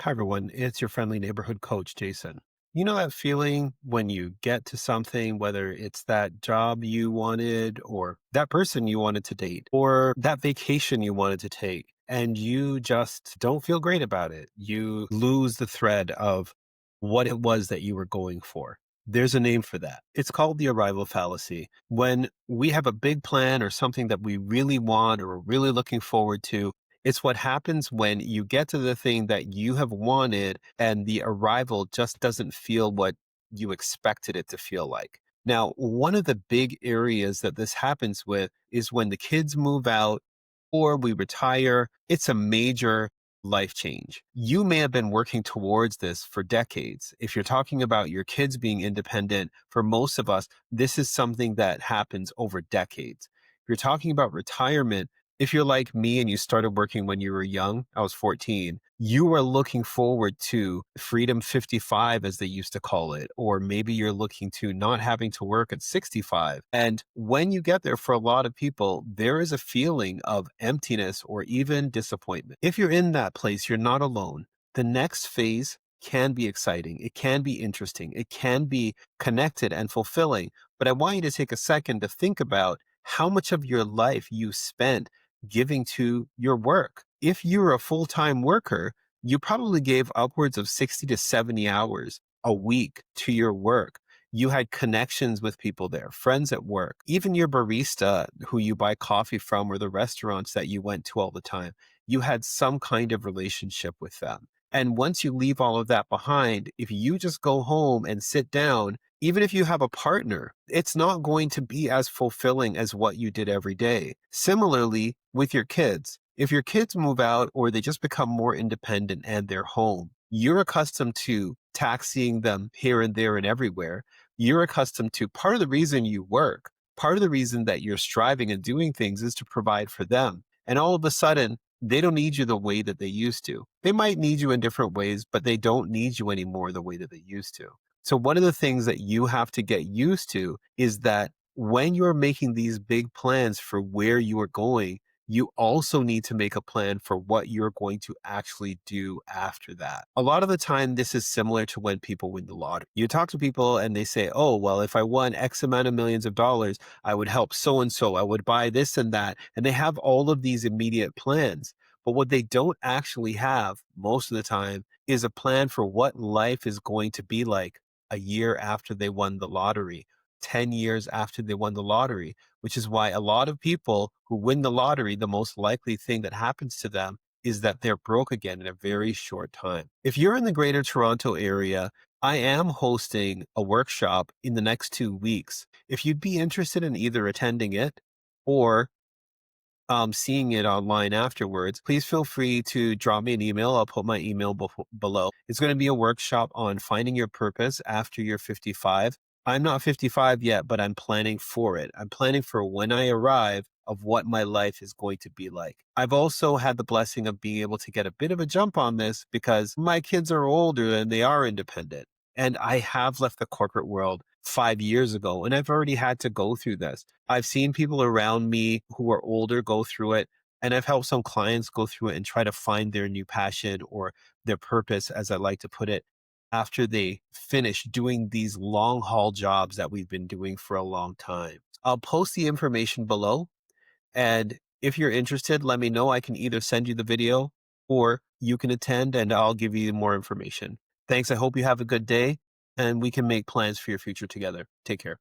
Hi, everyone. It's your friendly neighborhood coach, Jason. You know that feeling when you get to something, whether it's that job you wanted, or that person you wanted to date, or that vacation you wanted to take, and you just don't feel great about it. You lose the thread of what it was that you were going for. There's a name for that. It's called the arrival fallacy. When we have a big plan or something that we really want or are really looking forward to, it's what happens when you get to the thing that you have wanted and the arrival just doesn't feel what you expected it to feel like. Now, one of the big areas that this happens with is when the kids move out or we retire. It's a major life change. You may have been working towards this for decades. If you're talking about your kids being independent, for most of us, this is something that happens over decades. If you're talking about retirement, if you're like me and you started working when you were young, I was 14, you were looking forward to Freedom 55, as they used to call it, or maybe you're looking to not having to work at 65. And when you get there, for a lot of people, there is a feeling of emptiness or even disappointment. If you're in that place, you're not alone. The next phase can be exciting. It can be interesting. It can be connected and fulfilling. But I want you to take a second to think about how much of your life you spent giving to your work. If you're a full-time worker, you probably gave upwards of 60 to 70 hours a week to your work. You had connections with people there, friends at work, even your barista who you buy coffee from or the restaurants that you went to all the time. You had some kind of relationship with them. And once you leave all of that behind, if you just go home and sit down, even if you have a partner, it's not going to be as fulfilling as what you did every day. Similarly, with your kids, if your kids move out or they just become more independent and they're home, you're accustomed to taxiing them here and there and everywhere. You're accustomed to part of the reason you work, part of the reason that you're striving and doing things is to provide for them. And all of a sudden, they don't need you the way that they used to. They might need you in different ways, but they don't need you anymore the way that they used to. So one of the things that you have to get used to is that when you're making these big plans for where you are going, you also need to make a plan for what you're going to actually do after that. A lot of the time, this is similar to when people win the lottery. You talk to people and they say, oh, well, if I won X amount of millions of dollars, I would help so and so, I would buy this and that. And they have all of these immediate plans. But what they don't actually have most of the time is a plan for what life is going to be like a year after they won the lottery, 10 years after they won the lottery, which is why a lot of people who win the lottery, the most likely thing that happens to them is that they're broke again in a very short time. If you're in the greater Toronto area, I am hosting a workshop in the next 2 weeks. If you'd be interested in either attending it or seeing it online afterwards, please feel free to drop me an email. I'll put my email below. It's going to be a workshop on finding your purpose after you're 55. I'm not 55 yet, but I'm planning for it. I'm planning for when I arrive of what my life is going to be like. I've also had the blessing of being able to get a bit of a jump on this because my kids are older and they are independent. And I have left the corporate world 5 years ago, and I've already had to go through this. I've seen people around me who are older go through it, and I've helped some clients go through it and try to find their new passion or their purpose, as I like to put it, after they finish doing these long haul jobs that we've been doing for a long time. I'll post the information below. And if you're interested, let me know. I can either send you the video or you can attend and I'll give you more information. Thanks. I hope you have a good day and we can make plans for your future together. Take care.